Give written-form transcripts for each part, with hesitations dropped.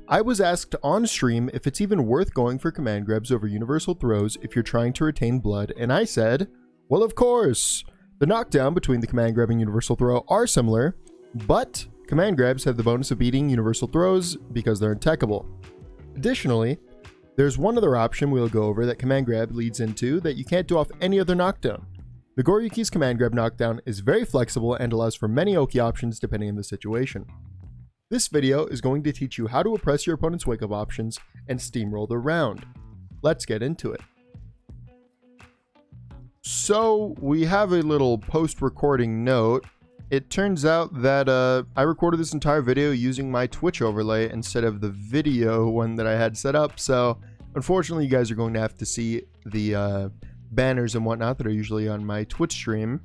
I was asked on stream if it's even worth going for command grabs over universal throws if you're trying to retain blood, and I said, well, of course. The knockdown between the command grab and universal throw are similar, but command grabs have the bonus of beating universal throws because they're untechable. Additionally, there's one other option we'll go over that command grab leads into that you can't do off any other knockdown. The Goryuki's command grab knockdown is very flexible and allows for many Oki options depending on the situation. This video is going to teach you how to oppress your opponent's wake up options and steamroll the round. Let's get into it. So we have a little post-recording note. It turns out that I recorded this entire video using my Twitch overlay instead of the video one that I had set up, so unfortunately you guys are going to have to see the banners and whatnot that are usually on my Twitch stream.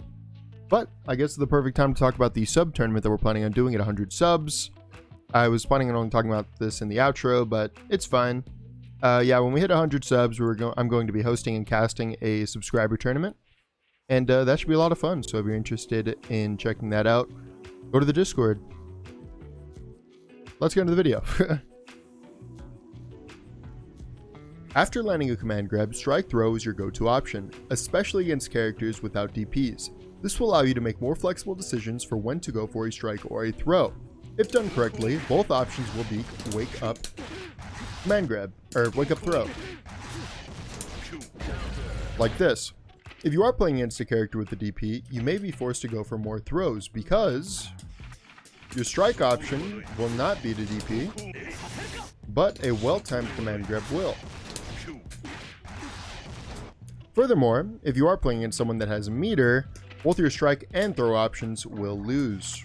But I guess it's the perfect time to talk about the sub tournament that we're planning on doing at 100 subs. I was planning on only talking about this in the outro, but it's fine. Yeah, when we hit 100 subs, I'm going to be hosting and casting a subscriber tournament. And that should be a lot of fun, so if you're interested in checking that out, go to the Discord. Let's get into the video. After landing a command grab, strike throw is your go-to option, especially against characters without DPs. This will allow you to make more flexible decisions for when to go for a strike or a throw. If done correctly, both options will be wake up command grab, or wake up throw. Like this. If you are playing against a character with the DP, you may be forced to go for more throws because your strike option will not beat a DP, but a well-timed command grab will. Furthermore, if you are playing against someone that has a meter, both your strike and throw options will lose.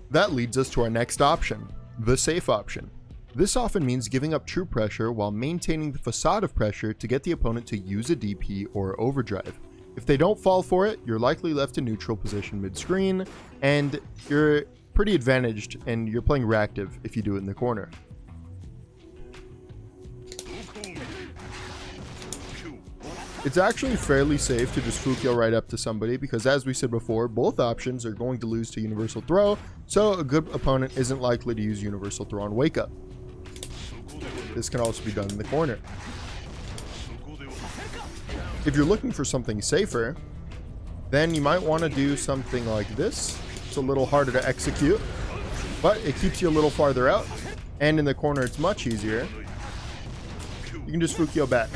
That leads us to our next option, the safe option. This often means giving up true pressure while maintaining the facade of pressure to get the opponent to use a DP or overdrive. If they don't fall for it, you're likely left in neutral position mid-screen, and you're pretty advantaged and you're playing reactive if you do it in the corner. It's actually fairly safe to just Fukyo right up to somebody because, as we said before, both options are going to lose to universal throw, so a good opponent isn't likely to use universal throw on wake up. This can also be done in the corner. If you're looking for something safer, then you might want to do something like this. It's a little harder to execute, but it keeps you a little farther out, and in the corner it's much easier. You can just Fukyo back.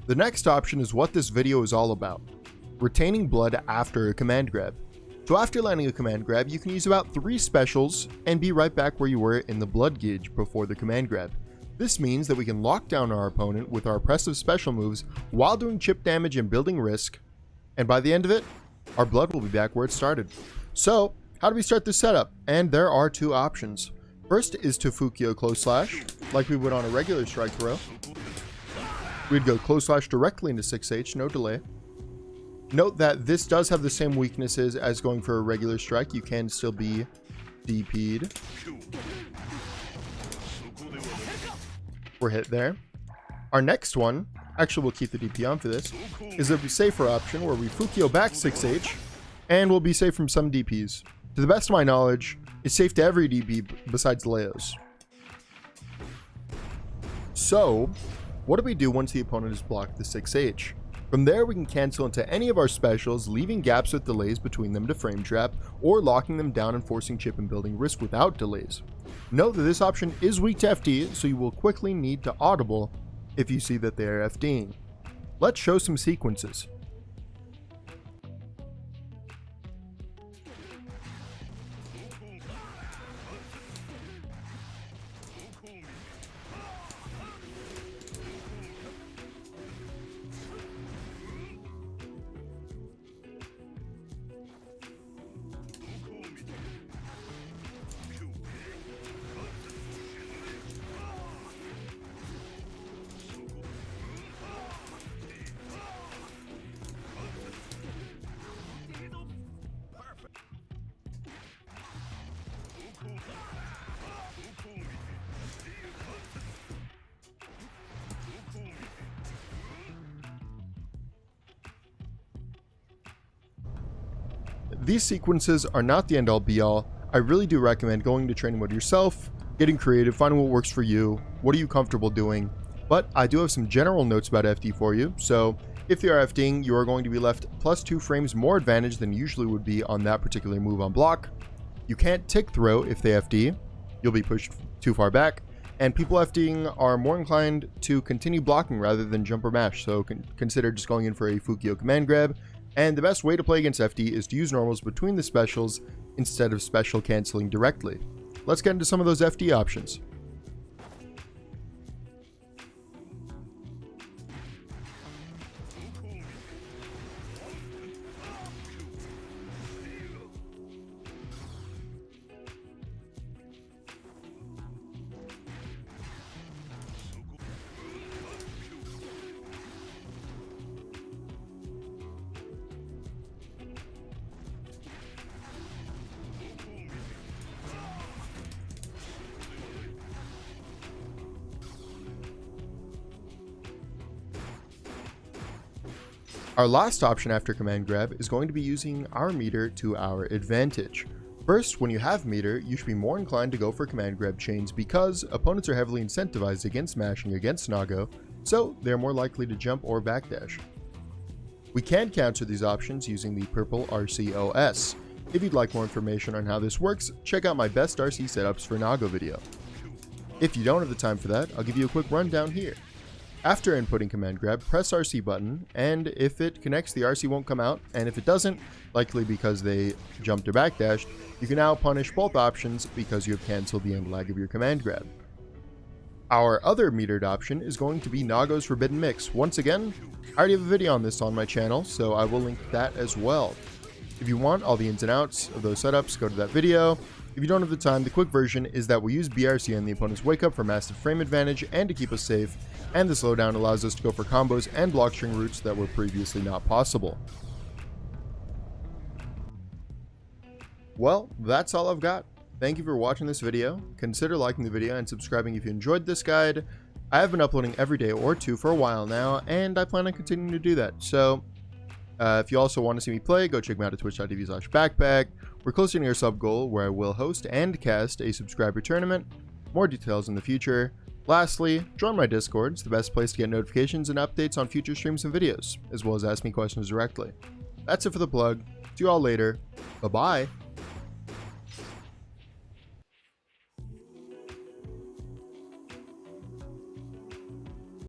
The next option is what this video is all about, retaining blood after a command grab. So after landing a command grab, you can use about 3 specials and be right back where you were in the blood gauge before the command grab. This means that we can lock down our opponent with our oppressive special moves while doing chip damage and building risk, and by the end of it, our blood will be back where it started. So, how do we start this setup? And there are 2 options. First is to Fukyo close slash, like we would on a regular strike throw. We'd go close slash directly into 6H, no delay. Note that this does have the same weaknesses as going for a regular strike. You can still be DP'd. We're hit there. Our next one, actually we'll keep the DP on for this, is a safer option where we Fukyo back 6H and we'll be safe from some DPs. To the best of my knowledge, it's safe to every DP besides Leo's. So, what do we do once the opponent has blocked the 6H? From there, we can cancel into any of our specials, leaving gaps with delays between them to frame trap, or locking them down and forcing chip and building risk without delays. Note that this option is weak to FD, so you will quickly need to audible if you see that they are FDing. Let's show some sequences. These sequences are not the end-all be-all. I really do recommend going to training mode yourself, getting creative, finding what works for you, what are you comfortable doing. But I do have some general notes about FD for you. So if you are FDing, you are going to be left +2 frames more advantage than usually would be on that particular move on block. You can't tick throw if they FD, you'll be pushed too far back, and people FDing are more inclined to continue blocking rather than jump or mash, so consider just going in for a Fukio command grab. And the best way to play against FD is to use normals between the specials instead of special canceling directly. Let's get into some of those FD options. Our last option after command grab is going to be using our meter to our advantage. First, when you have meter, you should be more inclined to go for command grab chains because opponents are heavily incentivized against smashing against Nago, so they're more likely to jump or backdash. We can counter these options using the purple RCOS. If you'd like more information on how this works, check out my best RC setups for Nago video. If you don't have the time for that, I'll give you a quick rundown here. After inputting command grab, press RC button, and if it connects, the RC won't come out, and if it doesn't, likely because they jumped or backdashed, you can now punish both options because you have cancelled the end lag of your command grab. Our other metered option is going to be Nago's Forbidden Mix. Once again, I already have a video on this on my channel, so I will link that as well. If you want all the ins and outs of those setups, go to that video. If you don't have the time, the quick version is that we use BRC on the opponent's wake up for massive frame advantage and to keep us safe, and the slowdown allows us to go for combos and block string routes that were previously not possible. Well, that's all I've got. Thank you for watching this video. Consider liking the video and subscribing if you enjoyed this guide. I have been uploading every day or two for a while now, and I plan on continuing to do that. So, if you also want to see me play, go check me out at twitch.tv/backpack. We're closer to your sub goal, where I will host and cast a subscriber tournament. More details in the future. Lastly, join my Discord. It's the best place to get notifications and updates on future streams and videos, as well as ask me questions directly. That's it for the plug. See you all later. Bye-bye.